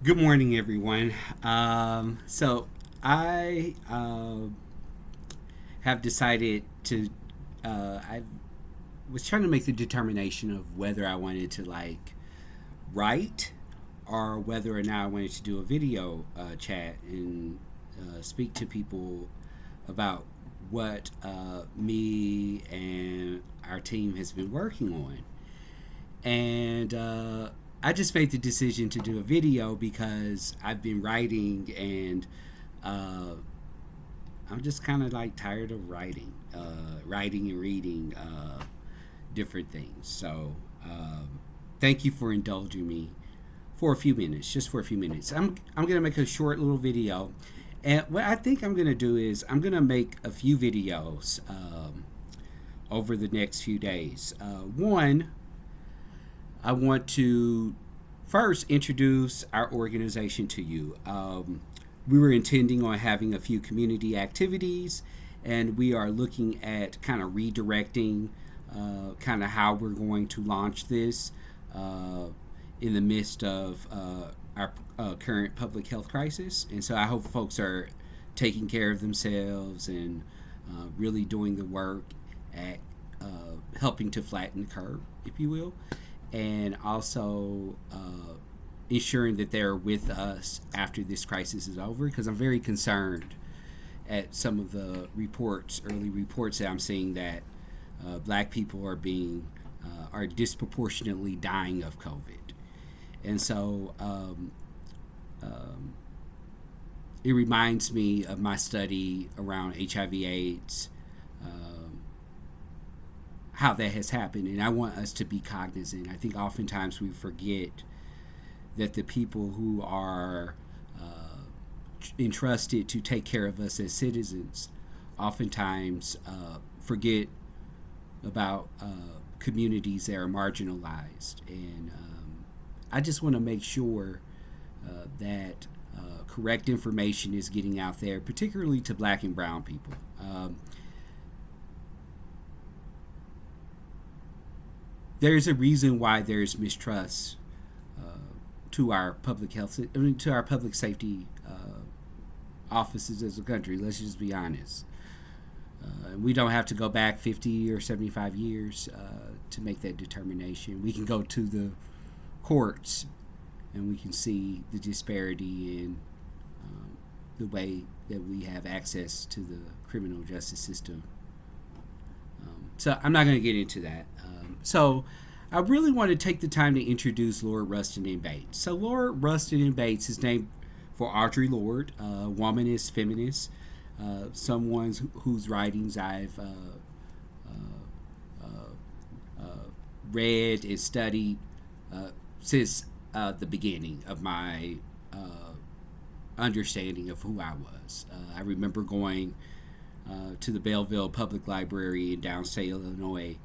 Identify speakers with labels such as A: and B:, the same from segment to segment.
A: Good morning, everyone. So I have decided to. I was trying to make the determination of whether I wanted to write or whether or not I wanted to do a video chat and speak to people about what me and our team has been working on. And I just made the decision to do a video because I've been writing and uh, I'm just kind of tired of writing and reading different things. So thank you for indulging me for a few minutes, just for a few minutes. I'm gonna make a short little video, and what I think I'm gonna do is I'm gonna make a few videos over the next few days. One, I want to first introduce our organization to you. We were intending on having a few community activities, and we are looking at kind of redirecting kind of how we're going to launch this uh, in the midst of our current public health crisis. And so I hope folks are taking care of themselves and really doing the work at helping to flatten the curve, if you will, and also ensuring that they're with us after this crisis is over. Because I'm very concerned at some of the early reports that I'm seeing that black people are disproportionately dying of COVID, and so it reminds me of my study around HIV/AIDS, how that has happened, and I want us to be cognizant. I think oftentimes we forget that the people who are entrusted to take care of us as citizens oftentimes forget about communities that are marginalized. And I just want to make sure that correct information is getting out there, particularly to black and brown people. There's a reason why there's mistrust to our to our public safety offices as a country. Let's just be honest. We don't have to go back 50 or 75 years to make that determination. We can go to the courts and we can see the disparity in the way that we have access to the criminal justice system. So I'm not going to get into that. So I really want to take the time to introduce Lord Rustin Bates. So Lord Rustin Bates is named for Audre Lorde, a womanist feminist, someone whose writings I've read and studied since the beginning of my understanding of who I was. I remember going to the Belleville Public Library in downstate Illinois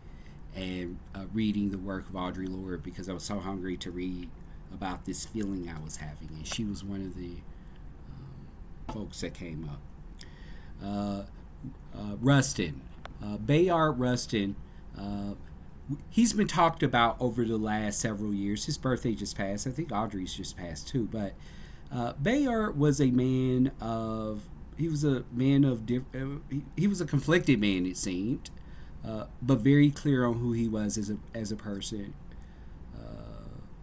A: and reading the work of Audre Lorde because I was so hungry to read about this feeling I was having, and she was one of the folks that came up. Rustin, Bayard Rustin, he's been talked about over the last several years. His birthday just passed. I think Audrey's just passed too. But Bayard was a man of. He was a man of. He was a conflicted man, it seemed, but very clear on who he was as a person,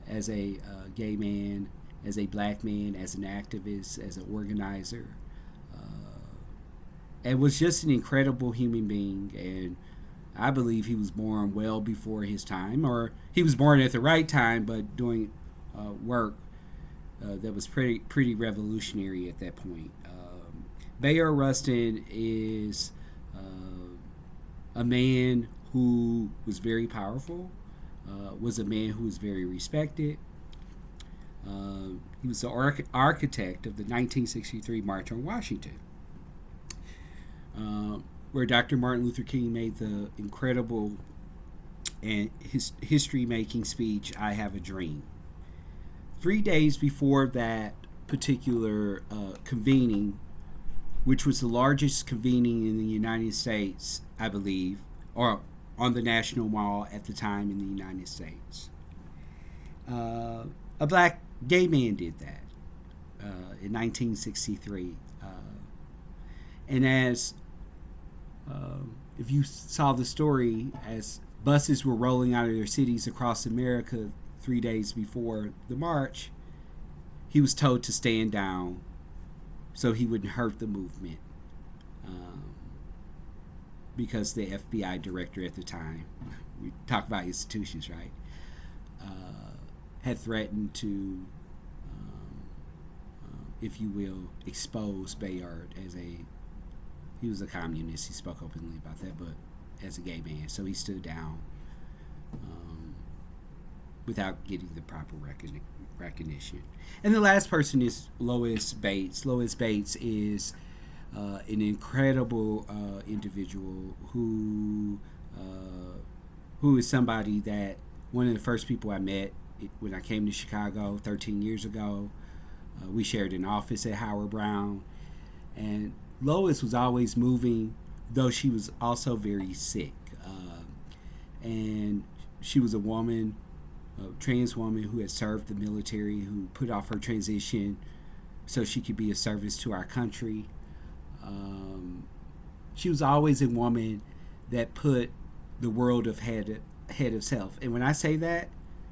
A: as a gay man, as a black man, as an activist, as an organizer. And was just an incredible human being, and I believe he was born well before his time, or he was born at the right time, but doing work that was pretty revolutionary at that point. Bayard Rustin is a man who was very powerful, was a man who was very respected. He was the architect of the 1963 March on Washington, where Dr. Martin Luther King made the incredible and his history-making speech, "I Have a Dream." 3 days before that particular convening, which was the largest convening in the United States, I believe, or on the National Mall at the time in the United States, a black gay man did that. in 1963. And as if you saw the story, as buses were rolling out of their cities across America 3 days before the march, he was told to stand down so he wouldn't hurt the movement, because the FBI director at the time, we talk about institutions, right, had threatened to, if you will, expose Bayard he was a communist. He spoke openly about that, but as a gay man. So he stood down without getting the proper recognition. And the last person is Lois Bates. Lois Bates is an incredible individual who is somebody that one of the first people I met when I came to Chicago 13 years ago. We shared an office at Howard Brown, and Lois was always moving, though she was also very sick. And she was a woman, a trans woman who had served the military, who put off her transition so she could be of service to our country. She was always a woman that put the world ahead of self. And when I say that,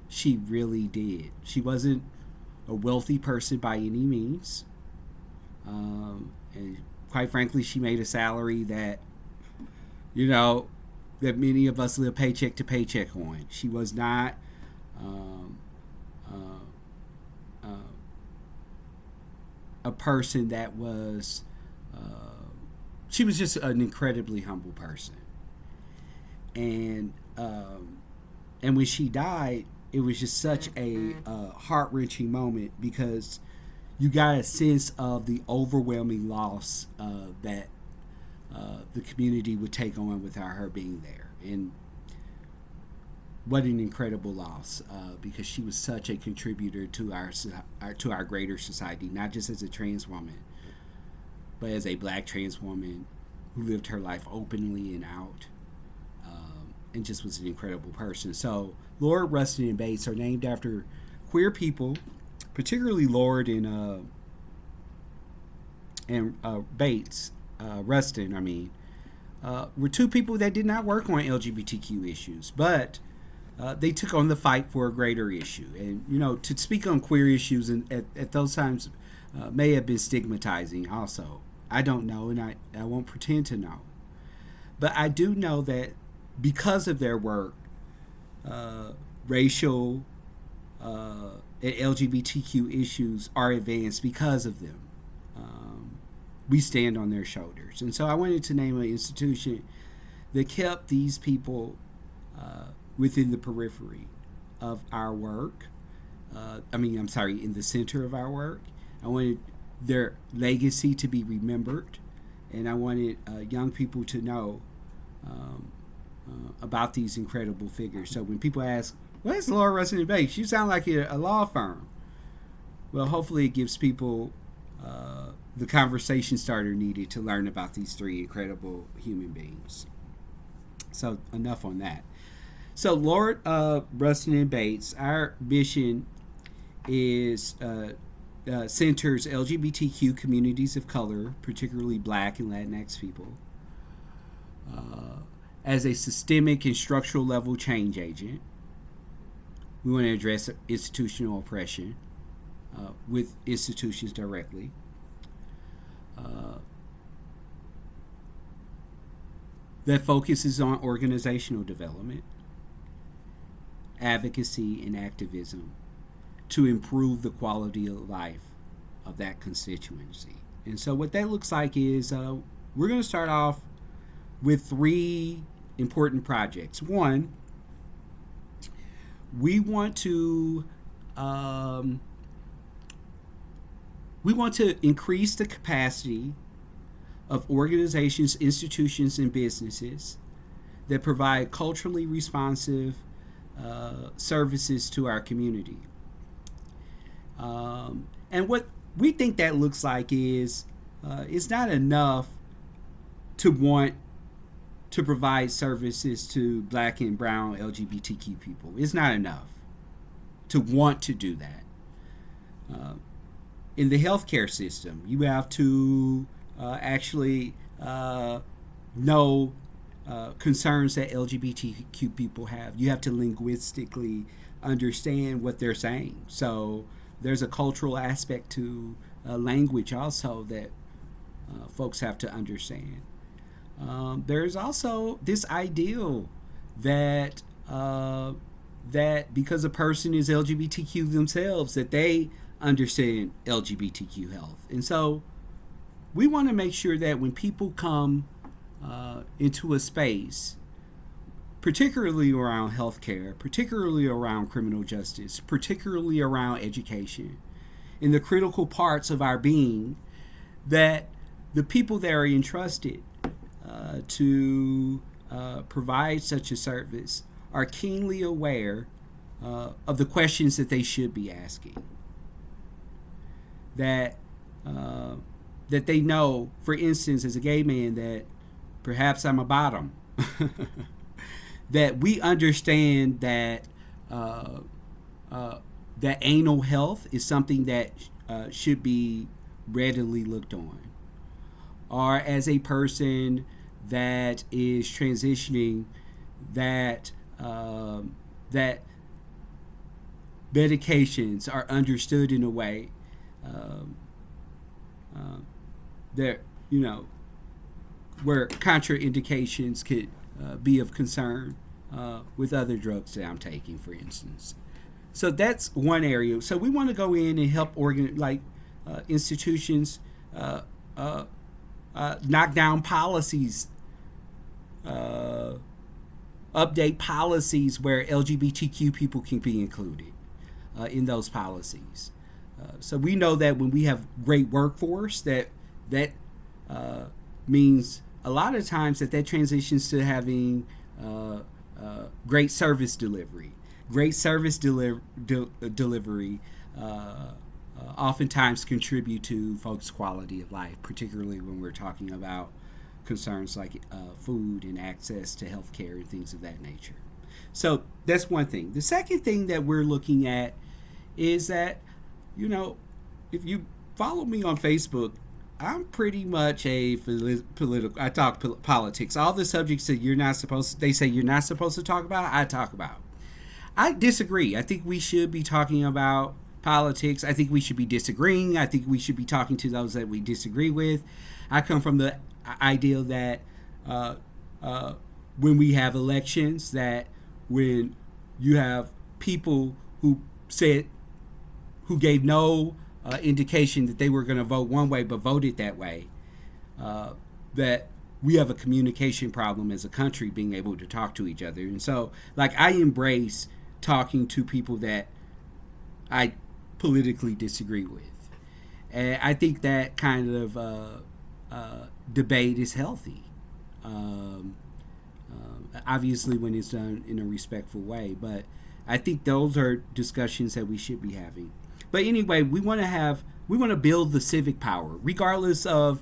A: she really did. She wasn't a wealthy person by any means. And quite frankly, she made a salary that, that many of us live paycheck to paycheck on. She was not a person that was, she was just an incredibly humble person. And when she died, it was just such a heart-wrenching moment, because you got a sense of the overwhelming loss that the community would take on without her being there. And what an incredible loss, because she was such a contributor to our greater society, not just as a trans woman, but as a black trans woman who lived her life openly and out, and just was an incredible person. So Lorde, Rustin, and Bates are named after queer people, particularly Lorde and Bates, Rustin, were two people that did not work on LGBTQ issues, but they took on the fight for a greater issue. And, to speak on queer issues at those times may have been stigmatizing also. I don't know, and I won't pretend to know. But I do know that because of their work, racial and LGBTQ issues are advanced because of them. We stand on their shoulders. And so I wanted to name an institution that kept these people within the periphery of our work. In the center of our work. I wanted their legacy to be remembered, and I wanted young people to know about these incredible figures. So when people ask, what is Lorde, Rustin Bates? You sound like a law firm. Well, hopefully it gives people the conversation starter needed to learn about these three incredible human beings. So enough on that. So Lorde, Rustin, and Bates, our mission is centers LGBTQ communities of color, particularly Black and Latinx people, as a systemic and structural level change agent. We want to address institutional oppression with institutions directly. That focuses on organizational development, advocacy, and activism to improve the quality of life of that constituency. And so what that looks like is we're going to start off with three important projects. One, we want to increase the capacity of organizations, institutions, and businesses that provide culturally responsive services to our community. And what we think that looks like is it's not enough to want to provide services to Black and brown LGBTQ people. It's not enough to want to do that. in the healthcare system. You have to actually know concerns that LGBTQ people have. You have to linguistically understand what they're saying. So there's a cultural aspect to language also that folks have to understand. There's also this ideal that that because a person is LGBTQ themselves, that they understand LGBTQ health, and so we want to make sure that when people come into a space, particularly around healthcare, particularly around criminal justice, particularly around education, in the critical parts of our being, that the people that are entrusted to provide such a service are keenly aware of the questions that they should be asking. That that they know, for instance, as a gay man, that perhaps I'm a bottom. That we understand that that anal health is something that should be readily looked on. Or as a person that is transitioning, that that medications are understood in a way that, you know, where contraindications could be of concern with other drugs that I'm taking, for instance. So that's one area. So we want to go in and help institutions knock down policies, update policies where LGBTQ people can be included in those policies. So we know that when we have great workforce, that means a lot of times that transitions to having great service delivery. Great service delivery oftentimes contribute to folks' quality of life, particularly when we're talking about concerns like food and access to health care and things of that nature. So that's one thing. The second thing that we're looking at is that, you know, if you follow me on Facebook, I'm pretty much a political. I talk politics. All the subjects that they say you're not supposed to talk about, I talk about. I disagree. I think we should be talking about politics. I think we should be disagreeing. I think we should be talking to those that we disagree with. I come from the ideal that when we have elections, that when you have people who gave no indication that they were going to vote one way but voted that way, that we have a communication problem as a country being able to talk to each other. And so, like, I embrace talking to people that I politically disagree with. And I think that kind of debate is healthy. Obviously, when it's done in a respectful way. But I think those are discussions that we should be having. But anyway, we want to build the civic power, regardless of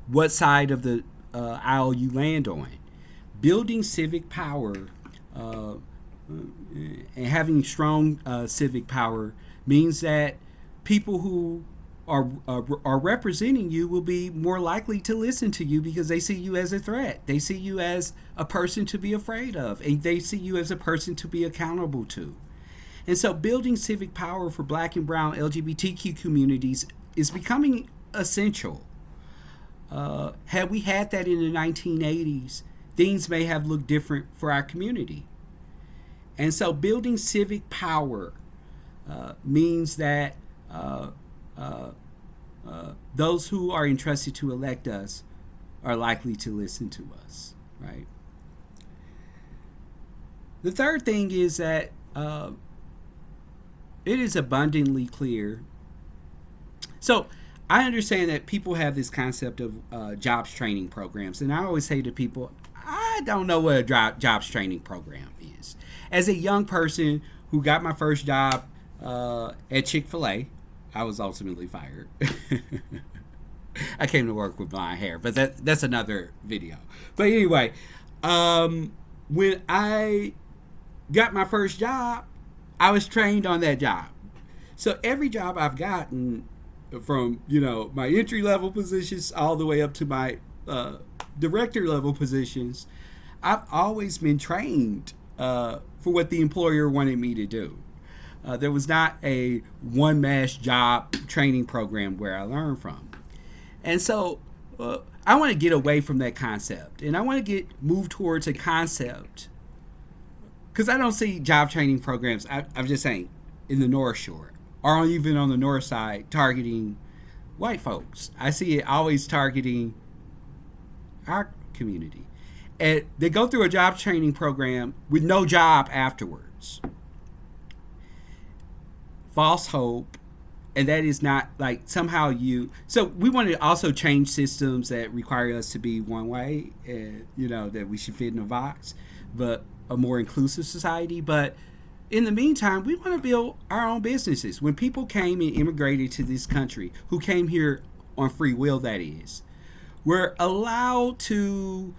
A: what side of the aisle you land on. Building civic power and having strong civic power means that people who are representing you will be more likely to listen to you because they see you as a threat. They see you as a person to be afraid of, and they see you as a person to be accountable to. And so building civic power for Black and brown LGBTQ communities is becoming essential. Had we had that in the 1980s, things may have looked different for our community. And so building civic power means that those who are entrusted to elect us are likely to listen to us, right? The third thing is that it is abundantly clear. So I understand that people have this concept of jobs training programs, and I always say to people, I don't know what a jobs training program is. As a young person who got my first job at Chick-fil-A, I was ultimately fired. I came to work with blonde hair, but that's another video. But anyway, when I got my first job, I was trained on that job. So every job I've gotten from my entry level positions all the way up to my director level positions. I've always been trained for what the employer wanted me to do. There was not a one mass job training program where I learned from, and so I want to get away from that concept, and I want to move towards a concept because I don't see job training programs. I'm just saying in the North Shore or even on the North Side targeting white folks. I see it always targeting our community, and they go through a job training program with no job afterwards. False hope. And that is not like somehow so we want to also change systems that require us to be one way, and that we should fit in a box, but a more inclusive society. But in the meantime, we want to build our own businesses. When people came and immigrated to this country, who came here on free will, that is, were allowed to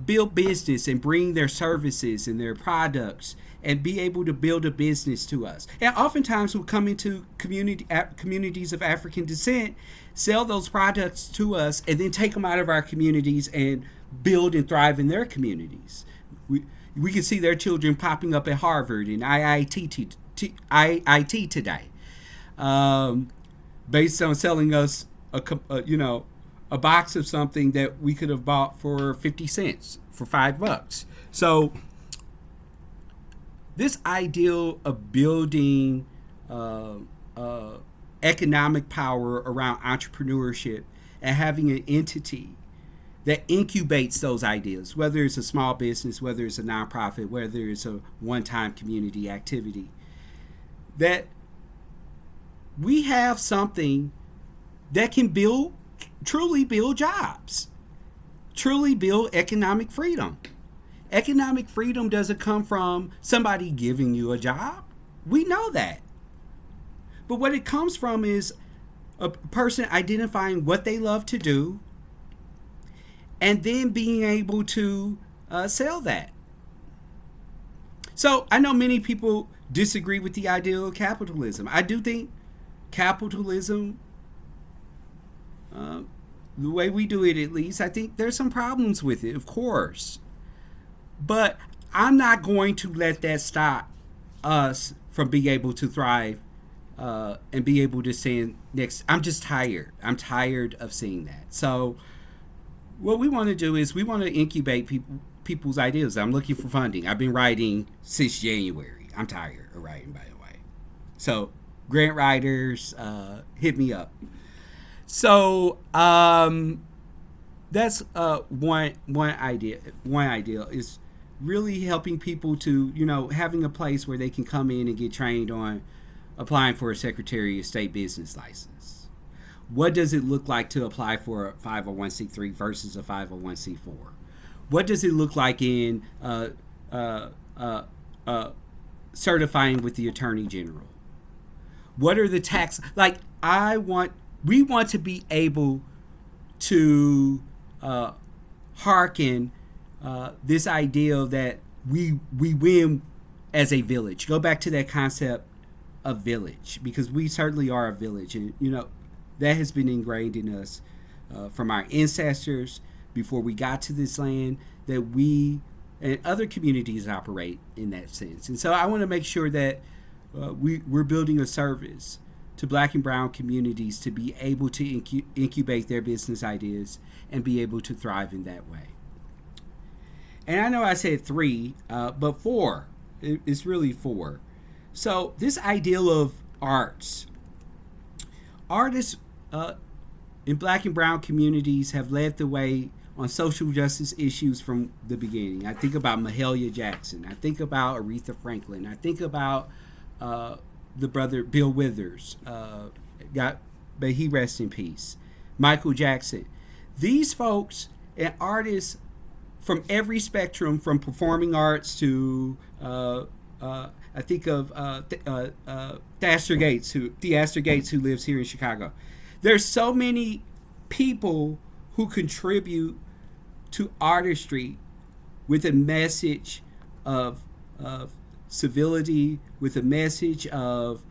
A: build business and bring their services and their products and be able to build a business to us. And oftentimes who come into communities of African descent, sell those products to us, and then take them out of our communities and build and thrive in their communities. We can see their children popping up at Harvard and IIT today, based on selling us a box of something that we could have bought for 50 cents, for $5. So this ideal of building economic power around entrepreneurship and having an entity that incubates those ideas, whether it's a small business, whether it's a nonprofit, whether it's a one-time community activity, that we have something that can truly build jobs, truly build economic freedom. Economic freedom doesn't come from somebody giving you a job. We know that. But what it comes from is a person identifying what they love to do and then being able to sell that. So I know many people disagree with the ideal of capitalism. I do think capitalism, the way we do it at least, I think there's some problems with it, of course. But I'm not going to let that stop us from being able to thrive and be able to stand next. I'm just tired. I'm tired of seeing that. So what we want to do is we want to incubate people's ideas. I'm looking for funding. I've been writing since January. I'm tired of writing, by the way. So grant writers, hit me up. So that's one idea. One idea is really helping people to, having a place where they can come in and get trained on applying for a Secretary of State business license. What does it look like to apply for a 501c3 versus a 501c4? What does it look like in certifying with the Attorney General? What are the tax? We want to be able to hearken this idea that we win as a village. Go back to that concept of village, because we certainly are a village, and that has been ingrained in us from our ancestors before we got to this land, that we and other communities operate in that sense. And so I want to make sure that we're building a service to Black and brown communities to be able to incubate their business ideas and be able to thrive in that way. And I know I said 3, but 4. It's really 4. So this ideal of artists in Black and brown communities have led the way on social justice issues from the beginning. I think about Mahalia Jackson. I think about Aretha Franklin. I think about the brother Bill Withers. May he rest in peace. Michael Jackson. These folks and artists from every spectrum, from performing arts to I think of Theaster Gates, who lives here in Chicago. There's so many people who contribute to artistry with a message of civility, with a message of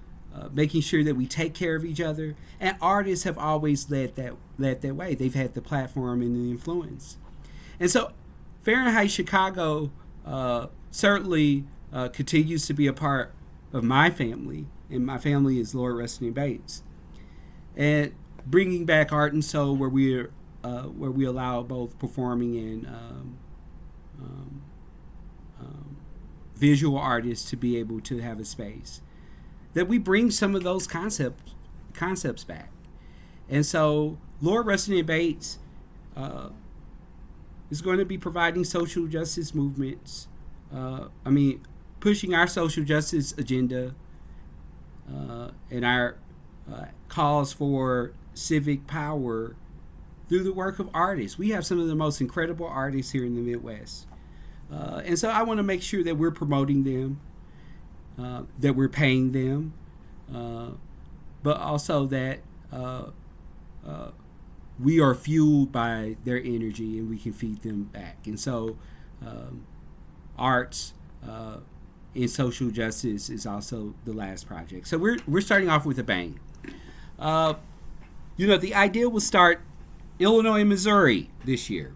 A: making sure that we take care of each other. And artists have always led that way. They've had the platform and the influence. And so Fahrenheit Chicago certainly continues to be a part of my family, and my family is Lorde, Rustin Bates. And bringing back art and soul where we allow both performing and um, visual artists to be able to have a space, that we bring some of those concepts back. And so Lorde, Rustin Bates is going to be providing social justice movements. Pushing our social justice agenda and our calls for civic power through the work of artists. We have some of the most incredible artists here in the Midwest. And so I want to make sure that we're promoting them, that we're paying them, but also that we are fueled by their energy and we can feed them back. And so arts in social justice is also the last project. So we're starting off with a bang. The idea will start Illinois and Missouri this year.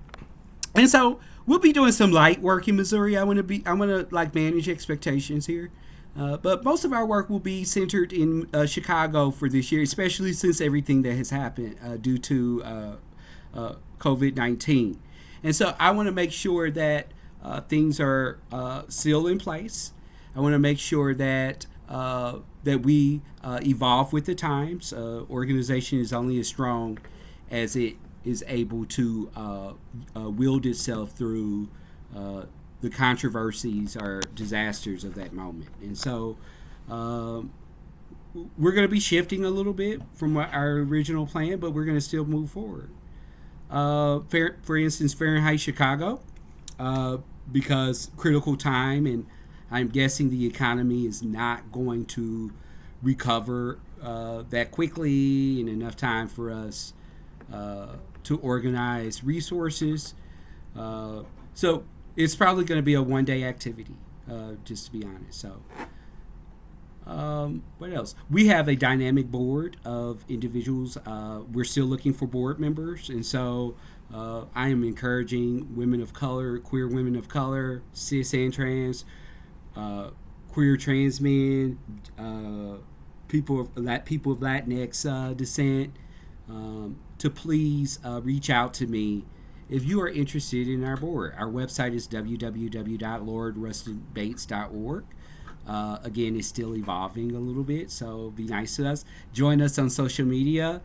A: And so we'll be doing some light work in Missouri. I want to like manage expectations here. But most of our work will be centered in Chicago for this year, especially since everything that has happened due to COVID-19. And so I want to make sure that things are still in place. I want to make sure that that we evolve with the times. Organization is only as strong as it is able to wield itself through the controversies or disasters of that moment. And so we're going to be shifting a little bit from our original plan, but we're going to still move forward. For instance, Fahrenheit Chicago, because critical time, and I'm guessing the economy is not going to recover that quickly in enough time for us to organize resources. So it's probably going to be a one-day activity, just to be honest. So what else? We have a dynamic board of individuals. We're still looking for board members, and so I am encouraging women of color, queer women of color, cis and trans, queer trans men, people of Latinx descent, to please reach out to me if you are interested in our board. Our website is www.lorderustinbates.org. Again, it's still evolving a little bit, so be nice to us. Join us on social media.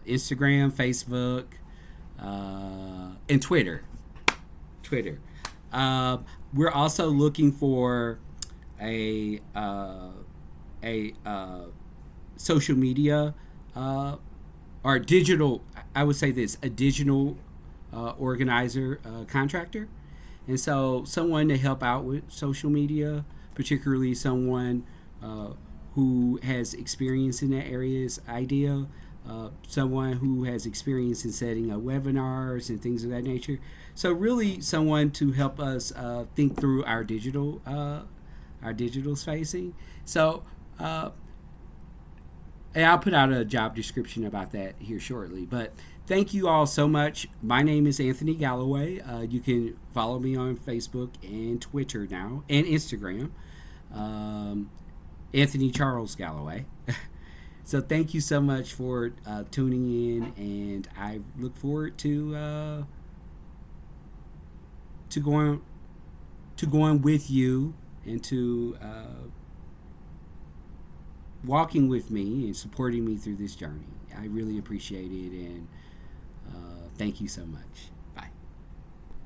A: Instagram, Facebook, and Twitter. We're also looking for a social media or digital, I would say this, a digital organizer, contractor. And so someone to help out with social media, particularly someone who has experience in that area is ideal. Someone who has experience in setting up webinars and things of that nature. So really someone to help us think through our digital spacing. So and I'll put out a job description about that here shortly. But thank you all so much. My name is Anthony Galloway. You can follow me on Facebook and Twitter now, and Instagram. Anthony Charles Galloway. So thank you so much for tuning in, and I look forward to going with you and to walking with me and supporting me through this journey. I really appreciate it, and thank you so much.